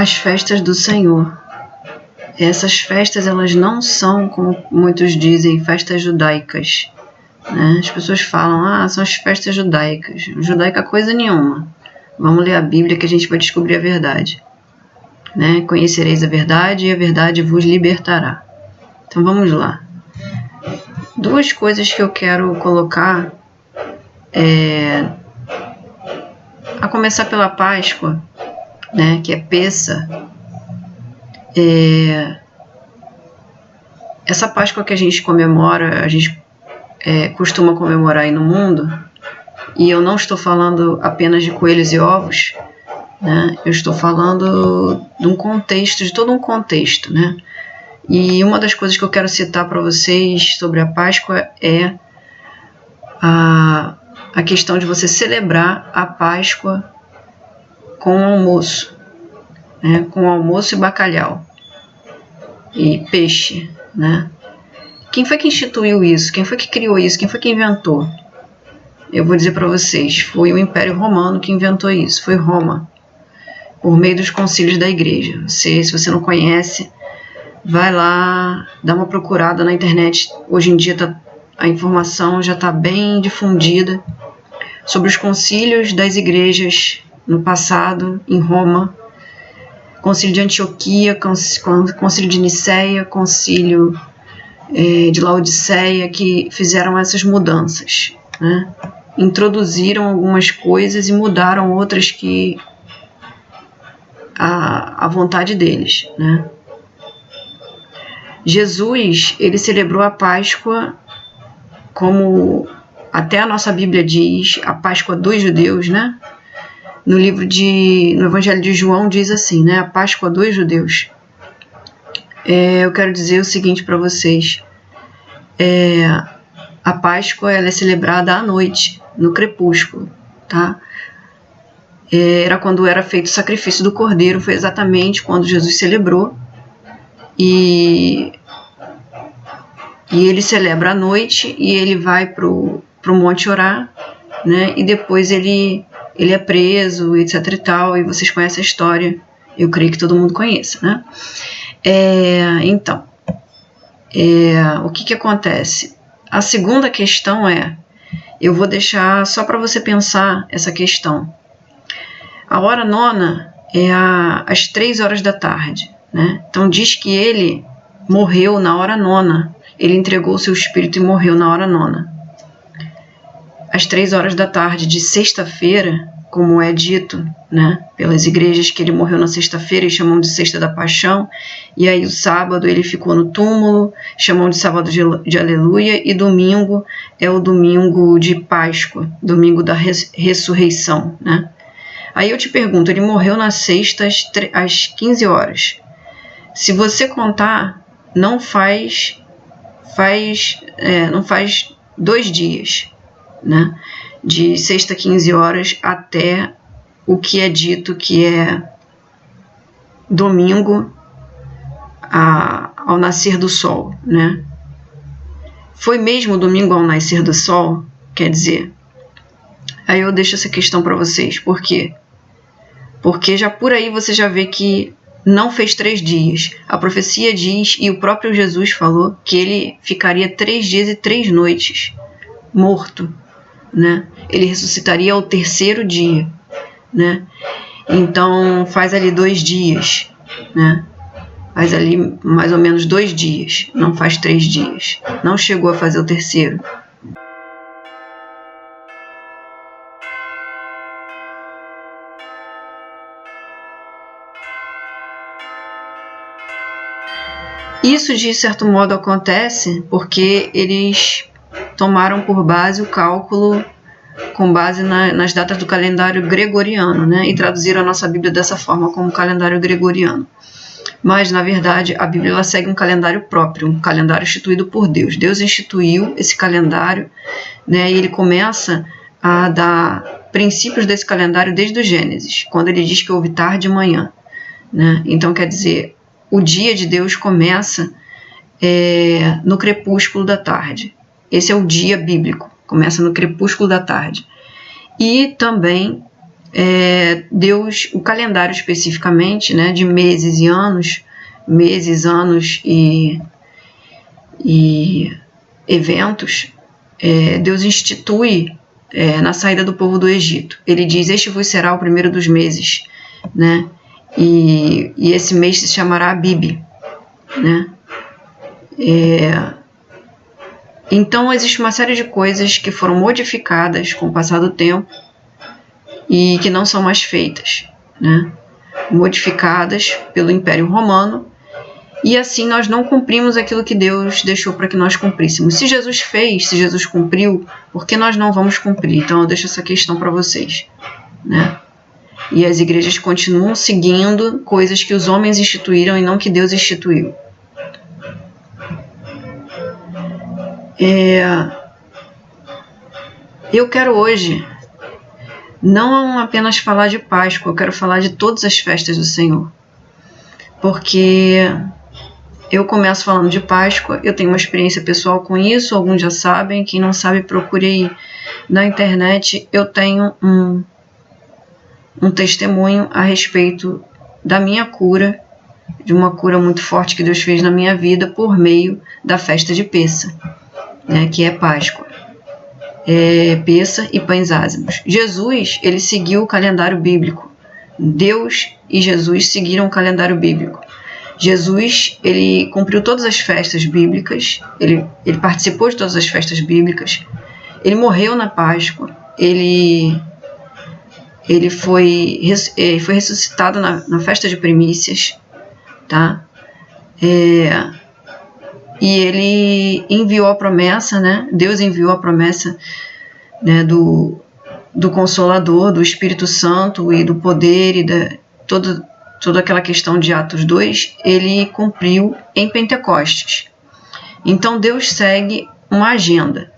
as festas do Senhor. Essas festas, elas não são, como muitos dizem, festas judaicas, né? As pessoas falam, são as festas judaicas. Judaica coisa nenhuma. Vamos ler a Bíblia que a gente vai descobrir a verdade, né? Conhecereis a verdade e a verdade vos libertará. Então vamos lá. Duas coisas que eu quero colocar, a começar pela Páscoa, né, que é Pessa. Essa Páscoa que a gente comemora, a gente costuma comemorar aí no mundo, e eu não estou falando apenas de coelhos e ovos, né? Eu estou falando de um contexto, de todo um contexto, né? E uma das coisas que eu quero citar para vocês sobre a Páscoa é a questão de você celebrar a Páscoa com almoço, né? Com almoço e bacalhau e peixe, né? Quem foi que instituiu isso? Quem foi que criou isso? Quem foi que inventou? Eu vou dizer para vocês, foi o Império Romano que inventou isso, foi Roma, por meio dos concílios da igreja. Se você não conhece, vai lá, dá uma procurada na internet. Hoje em dia a informação já está bem difundida sobre os concílios das igrejas no passado, em Roma. Concílio de Antioquia, concílio de Niceia, concílio de Laodiceia, que fizeram essas mudanças, né? Introduziram algumas coisas e mudaram outras que a vontade deles, né? Jesus, ele celebrou a Páscoa como até a nossa Bíblia diz, a Páscoa dos judeus, né? No Evangelho de João diz assim, né? A Páscoa dos judeus. Eu quero dizer o seguinte para vocês. A Páscoa, ela é celebrada à noite, no crepúsculo, tá? Era quando era feito o sacrifício do cordeiro, foi exatamente quando Jesus celebrou. E ele celebra à noite e ele vai pro monte orar, né? E depois ele é preso, etc e tal, e vocês conhecem a história, eu creio que todo mundo conheça, né? Então, o que acontece? A segunda questão eu vou deixar só para você pensar essa questão. A hora nona é às 3 horas da tarde, né? Então diz que ele morreu na hora nona, ele entregou o seu espírito e morreu na hora nona. Às 3 horas da tarde de sexta-feira, como é dito, né, pelas igrejas, que ele morreu na sexta-feira e chamam de Sexta da Paixão, e aí o sábado ele ficou no túmulo, chamam de Sábado de Aleluia, e domingo é o domingo de Páscoa, domingo da ressurreição, né? Aí eu te pergunto, ele morreu na sexta às 15 horas. Se você contar, não faz 2 dias, né? De sexta 15 horas até o que é dito que é domingo ao nascer do sol, né? Foi mesmo domingo ao nascer do sol? Quer dizer, aí eu deixo essa questão para vocês. Por quê? Porque já por aí você já vê que não fez 3 dias. A profecia diz, e o próprio Jesus falou, que ele ficaria 3 dias e 3 noites morto, né? Ele ressuscitaria ao 3º dia, né? Então faz ali 2 dias, né? Faz ali mais ou menos 2 dias, não faz 3 dias. Não chegou a fazer o 3º. Isso, de certo modo, acontece porque eles tomaram por base o cálculo com base nas datas do calendário gregoriano, né? E traduziram a nossa Bíblia dessa forma, como calendário gregoriano. Mas, na verdade, a Bíblia ela segue um calendário próprio, um calendário instituído por Deus. Deus instituiu esse calendário, né? E ele começa a dar princípios desse calendário desde o Gênesis, quando ele diz que houve tarde e manhã, né? Então, quer dizer, o dia de Deus começa no crepúsculo da tarde. Esse é o dia bíblico, começa no crepúsculo da tarde. E também Deus, o calendário especificamente, né, de meses, anos e eventos, Deus institui na saída do povo do Egito. Ele diz: este vos será o primeiro dos meses, né? E esse mês se chamará Abib, né? Então existe uma série de coisas que foram modificadas com o passar do tempo e que não são mais feitas, né? Modificadas pelo Império Romano, e assim nós não cumprimos aquilo que Deus deixou para que nós cumpríssemos. Se Jesus fez, se Jesus cumpriu, por que nós não vamos cumprir? Então eu deixo essa questão para vocês, né? E as igrejas continuam seguindo coisas que os homens instituíram e não que Deus instituiu. Eu quero hoje não apenas falar de Páscoa, eu quero falar de todas as festas do Senhor. Porque eu começo falando de Páscoa, eu tenho uma experiência pessoal com isso, alguns já sabem, quem não sabe procure aí na internet. Eu tenho um testemunho a respeito da minha cura, de uma cura muito forte que Deus fez na minha vida por meio da festa de Pessa, né, que é Páscoa. Pessa e pães ázimos. Jesus, ele seguiu o calendário bíblico. Deus e Jesus seguiram o calendário bíblico. Jesus, ele cumpriu todas as festas bíblicas, ele participou de todas as festas bíblicas, ele morreu na Páscoa, ele foi ressuscitado na festa de primícias, tá? E ele enviou a promessa, né? Deus enviou a promessa, né, do Consolador, do Espírito Santo e do poder e toda aquela questão de Atos 2, ele cumpriu em Pentecostes. Então Deus segue uma agenda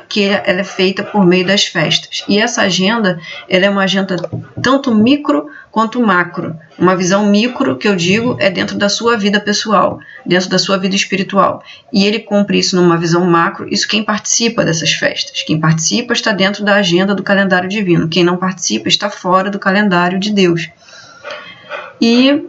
que ela é feita por meio das festas. E essa agenda, ela é uma agenda tanto micro quanto macro. Uma visão micro, que eu digo, é dentro da sua vida pessoal, dentro da sua vida espiritual. E ele cumpre isso numa visão macro, isso quem participa dessas festas. Quem participa está dentro da agenda do calendário divino. Quem não participa está fora do calendário de Deus. E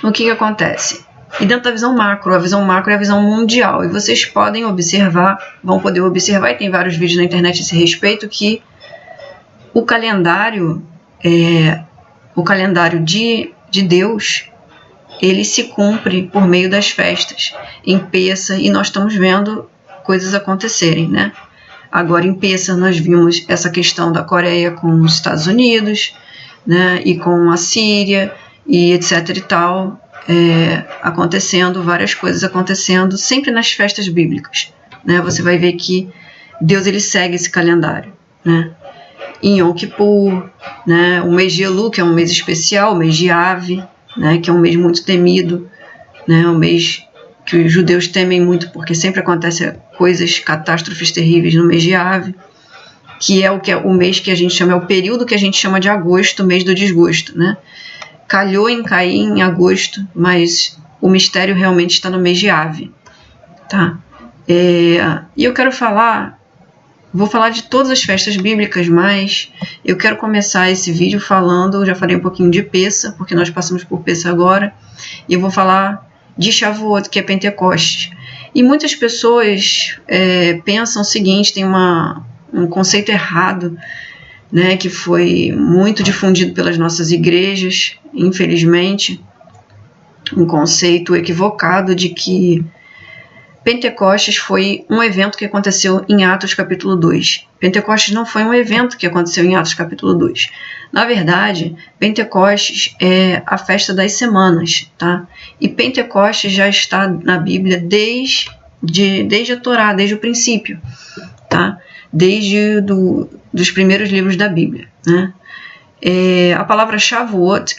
o que acontece? E dentro da visão macro, a visão macro é a visão mundial. E vocês podem observar, vão poder observar, e tem vários vídeos na internet a esse respeito, que o calendário de Deus, ele se cumpre por meio das festas. Em Pessa, e nós estamos vendo coisas acontecerem, né? Agora em Pessa nós vimos essa questão da Coreia com os Estados Unidos, né? E com a Síria, e etc e tal. Acontecendo, várias coisas acontecendo, sempre nas festas bíblicas, né? Você vai ver que Deus, ele segue esse calendário, né? Em Yom Kippur, né? O mês de Elu, que é um mês especial, o mês de Ave, né? Que é um mês muito temido, né? Um mês que os judeus temem muito, porque sempre acontecem coisas, catástrofes terríveis no mês de Ave, que é o mês que a gente chama, é o período que a gente chama de agosto, mês do desgosto, né? Calhou em cair em agosto, mas o mistério realmente está no mês de Ave, tá? E eu quero vou falar de todas as festas bíblicas, mas eu quero começar esse vídeo falando, eu já falei um pouquinho de Pessa, porque nós passamos por Pessa agora, e eu vou falar de Shavuot, que é Pentecostes. E muitas pessoas pensam o seguinte, tem um conceito errado, né, que foi muito difundido pelas nossas igrejas, infelizmente, um conceito equivocado de que Pentecostes foi um evento que aconteceu em Atos capítulo 2. Pentecostes não foi um evento que aconteceu em Atos capítulo 2. Na verdade, Pentecostes é a festa das semanas, tá? E Pentecostes já está na Bíblia desde a Torá, desde o princípio, tá? Desde dos primeiros livros da Bíblia, né? A palavra Shavuot,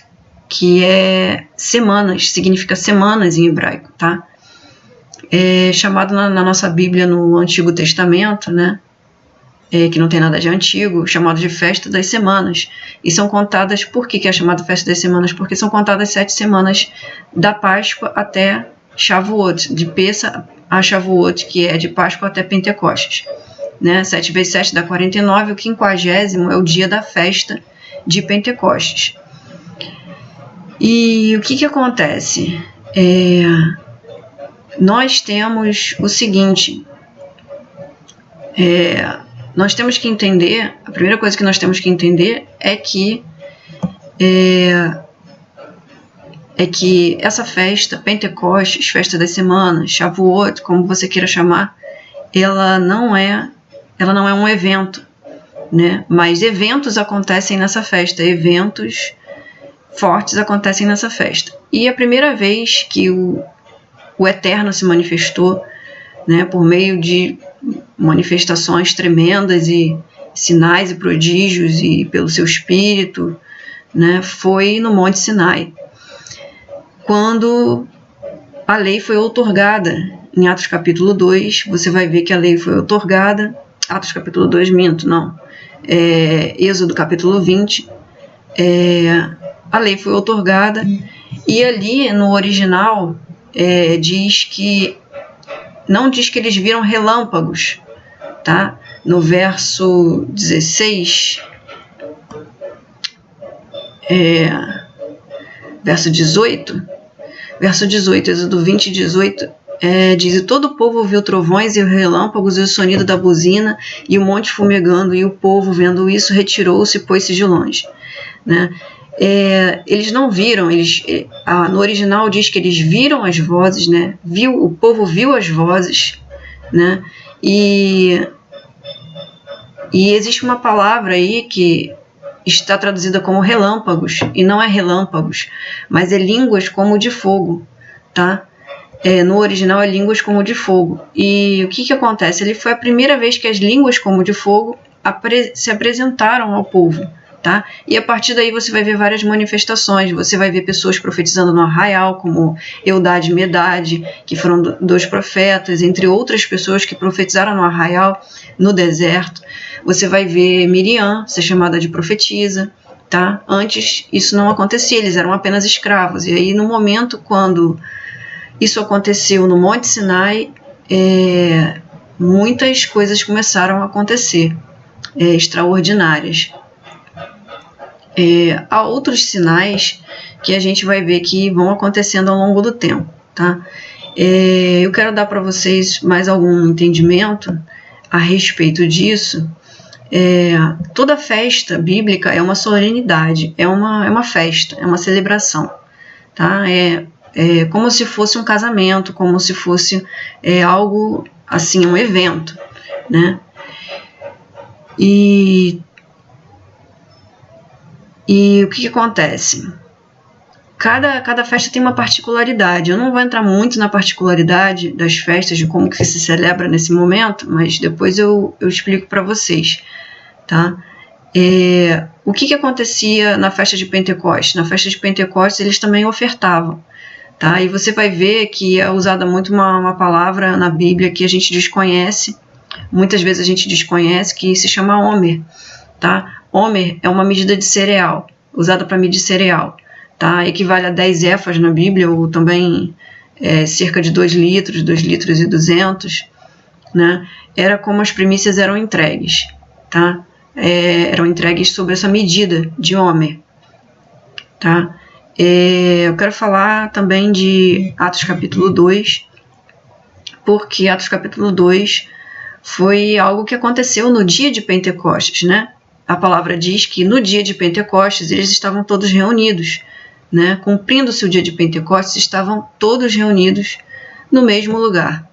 que é semanas, significa semanas em hebraico, tá? É chamado na nossa Bíblia no Antigo Testamento, né? Que não tem nada de antigo, chamado de Festa das Semanas. E são contadas, por que é chamado Festa das Semanas? Porque são contadas 7 semanas da Páscoa até Shavuot, de Pessa a Shavuot, que é de Páscoa até Pentecostes. Né? 7 vezes 7 dá 49, o 50º é o dia da festa de Pentecostes. E o que acontece? Nós temos o seguinte, nós temos que entender, a primeira coisa que nós temos que entender é que essa festa, Pentecostes, festa das semanas, Shavuot, como você queira chamar, ela não é um evento, né? Mas eventos acontecem nessa festa, eventos fortes acontecem nessa festa. E a primeira vez que o Eterno se manifestou, né, por meio de manifestações tremendas e sinais e prodígios e pelo seu Espírito, né, foi no Monte Sinai, quando a lei foi outorgada. Em Atos capítulo 2, você vai ver que a lei foi outorgada. Atos capítulo 2, Êxodo capítulo 20, a lei foi outorgada, e ali no original não diz que eles viram relâmpagos, tá? No verso 16, verso 18, Êxodo 20, 18, diz: e todo o povo ouviu trovões e relâmpagos e o sonido da buzina e o monte fumegando, e o povo, vendo isso, retirou-se e pôs-se de longe, né? Eles não viram, no original diz que eles viram as vozes, né? O povo viu as vozes, né? E existe uma palavra aí que está traduzida como relâmpagos, e não é relâmpagos, mas é línguas como de fogo, tá? No original é línguas como de fogo. E o que acontece? Ele foi a primeira vez que as línguas como de fogo se apresentaram ao povo, tá? E a partir daí você vai ver várias manifestações. Você vai ver pessoas profetizando no arraial, como Eldade e Medade, que foram dois profetas, entre outras pessoas que profetizaram no arraial, no deserto. Você vai ver Miriam ser chamada de profetisa, tá? Antes isso não acontecia, eles eram apenas escravos. E aí, no momento quando isso aconteceu no Monte Sinai, muitas coisas começaram a acontecer, extraordinárias. Há outros sinais que a gente vai ver que vão acontecendo ao longo do tempo, tá? Eu quero dar para vocês mais algum entendimento a respeito disso. Toda festa bíblica é uma solenidade, é uma festa, é uma celebração, tá? Como se fosse um casamento, como se fosse algo assim, um evento, né? E o que acontece? Cada festa tem uma particularidade. Eu não vou entrar muito na particularidade das festas, de como que se celebra nesse momento, mas depois eu explico para vocês, tá? O que acontecia na festa de Pentecostes? Na festa de Pentecostes eles também ofertavam, tá? E você vai ver que é usada muito uma palavra na Bíblia que a gente desconhece, muitas vezes a gente desconhece, que se chama Homer, tá? Homer é uma medida de cereal, usada para medir cereal, tá? Equivale a 10 éfas na Bíblia, ou também cerca de 2 litros, 2 litros e 200, né? Era como as primícias eram entregues, tá? Eram entregues sobre essa medida de Homer, tá? Eu quero falar também de Atos capítulo 2, porque Atos capítulo 2 foi algo que aconteceu no dia de Pentecostes, né? A palavra diz que no dia de Pentecostes eles estavam todos reunidos, né? Cumprindo-se o dia de Pentecostes, estavam todos reunidos no mesmo lugar.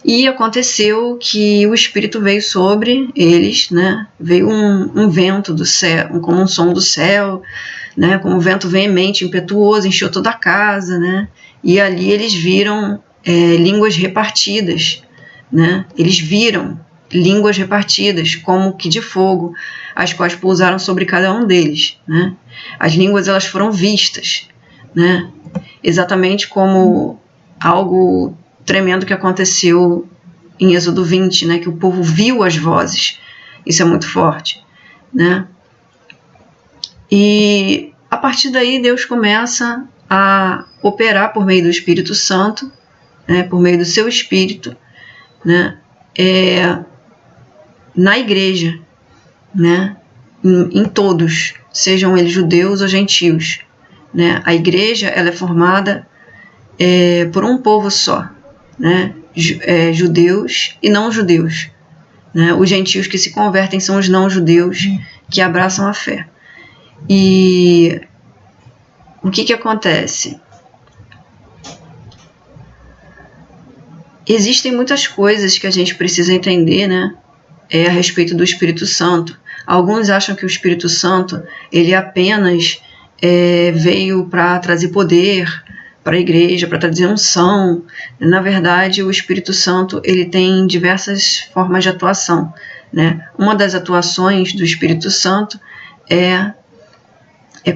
E aconteceu que o Espírito veio sobre eles, né? Veio um vento do céu, como um som do céu, né? Como um vento veemente, impetuoso, encheu toda a casa, né? E ali eles viram línguas repartidas, né? Eles viram línguas repartidas, como que de fogo, as quais pousaram sobre cada um deles, né? As línguas, elas foram vistas, né? Exatamente como algo tremendo que aconteceu em Êxodo 20, né? Que o povo viu as vozes. Isso é muito forte, né? E a partir daí Deus começa a operar por meio do Espírito Santo, né? Por meio do seu Espírito, né? Na igreja, né? Em todos, sejam eles judeus ou gentios, né? A igreja, ela é formada por um povo só, né? Judeus e não judeus, né? Os gentios que se convertem são os não judeus que abraçam a fé. E o que acontece? Existem muitas coisas que a gente precisa entender, né? A respeito do Espírito Santo. Alguns acham que o Espírito Santo ele apenas veio para trazer poder para a igreja, para trazer unção. Na verdade, o Espírito Santo ele tem diversas formas de atuação, né? Uma das atuações do Espírito Santo é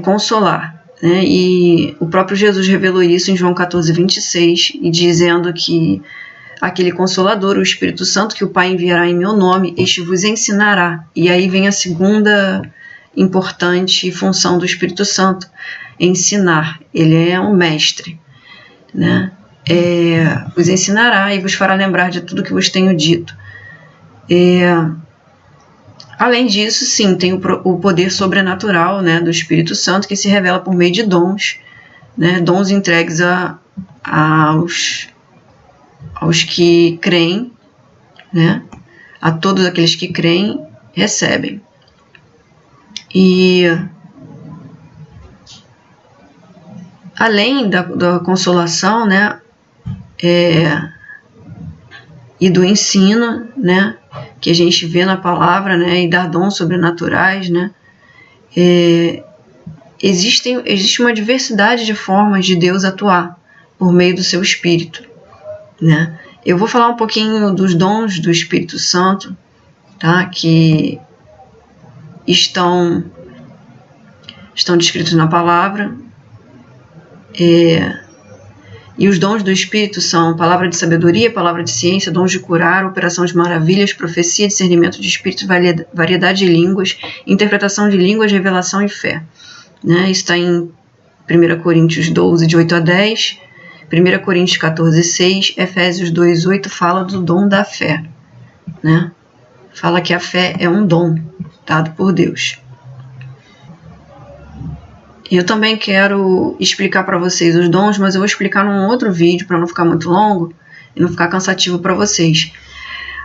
consolar, né? E o próprio Jesus revelou isso em João 14:26, e dizendo que aquele Consolador, o Espírito Santo, que o Pai enviará em meu nome, este vos ensinará. E aí vem a segunda importante função do Espírito Santo, ensinar. Ele é um mestre, né? Vos ensinará e vos fará lembrar de tudo que vos tenho dito. Além disso, sim, tem o poder sobrenatural, né, do Espírito Santo, que se revela por meio de dons, né, dons entregues aos que creem, né, a todos aqueles que creem, recebem. E além da consolação, né, e do ensino, né, que a gente vê na palavra, né, e dar dons sobrenaturais, né, existe uma diversidade de formas de Deus atuar por meio do seu Espírito, né. Eu vou falar um pouquinho dos dons do Espírito Santo, tá, que estão descritos na palavra. E os dons do Espírito são palavra de sabedoria, palavra de ciência, dons de curar, operação de maravilhas, profecia, discernimento de espíritos, variedade de línguas, interpretação de línguas, revelação e fé, né? Está em 1 Coríntios 12, de 8 a 10, 1 Coríntios 14, 6, Efésios 2, 8 fala do dom da fé, né? Fala que a fé é um dom dado por Deus. Eu também quero explicar para vocês os dons, mas eu vou explicar num outro vídeo para não ficar muito longo e não ficar cansativo para vocês.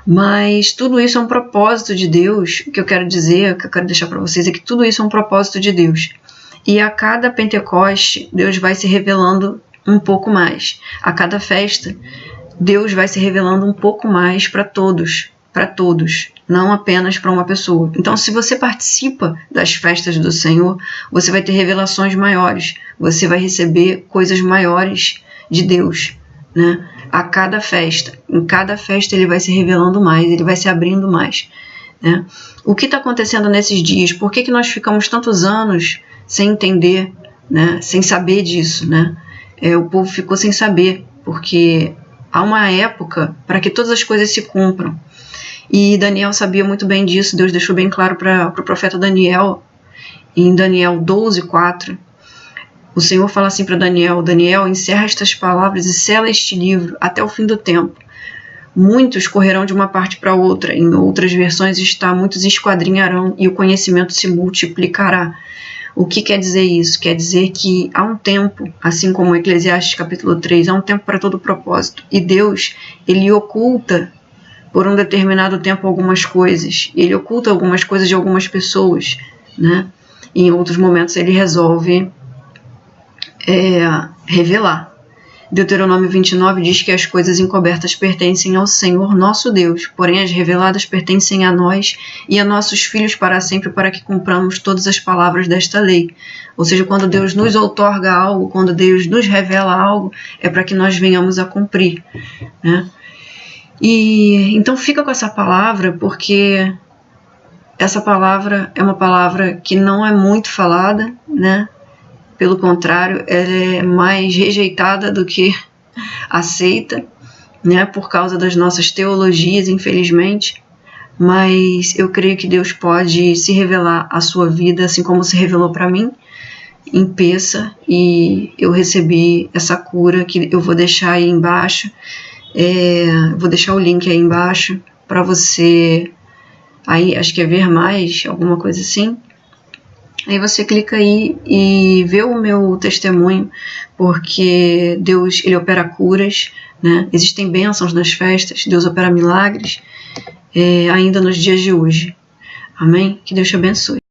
Mas tudo isso é um propósito de Deus. O que eu quero dizer, o que eu quero deixar para vocês é que tudo isso é um propósito de Deus. E a cada Pentecoste, Deus vai se revelando um pouco mais. A cada festa, Deus vai se revelando um pouco mais para todos, não apenas para uma pessoa. Então, se você participa das festas do Senhor, você vai ter revelações maiores, você vai receber coisas maiores de Deus, né? A cada festa, em cada festa ele vai se revelando mais, ele vai se abrindo mais, né? O que está acontecendo nesses dias? Por que nós ficamos tantos anos sem entender, né? Sem saber disso, né? O povo ficou sem saber, porque há uma época para que todas as coisas se cumpram. E Daniel sabia muito bem disso. Deus deixou bem claro para o profeta Daniel, em Daniel 12, 4. O Senhor fala assim para Daniel: Daniel, encerra estas palavras e sela este livro até o fim do tempo. Muitos correrão de uma parte para outra. Em outras versões está: muitos esquadrinharão e o conhecimento se multiplicará. O que quer dizer isso? Quer dizer que há um tempo, assim como Eclesiastes capítulo 3, há um tempo para todo propósito. E Deus, ele oculta por um determinado tempo algumas coisas. Ele oculta algumas coisas de algumas pessoas, né? E em outros momentos ele resolve revelar. Deuteronômio 29 diz que as coisas encobertas pertencem ao Senhor nosso Deus, porém as reveladas pertencem a nós e a nossos filhos para sempre, para que cumpramos todas as palavras desta lei. Ou seja, quando Deus nos outorga algo, quando Deus nos revela algo, é para que nós venhamos a cumprir, né? E então fica com essa palavra, porque essa palavra é uma palavra que não é muito falada, né? Pelo contrário, ela é mais rejeitada do que aceita, né? Por causa das nossas teologias, infelizmente. Mas eu creio que Deus pode se revelar à sua vida, assim como se revelou para mim, em Peça, e eu recebi essa cura que eu vou deixar aí embaixo. Vou deixar o link aí embaixo para você, aí acho que é ver mais, alguma coisa assim, Aí você clica aí e vê o meu testemunho, porque Deus, ele opera curas, né? Existem bênçãos nas festas, Deus opera milagres, ainda nos dias de hoje. Amém? Que Deus te abençoe.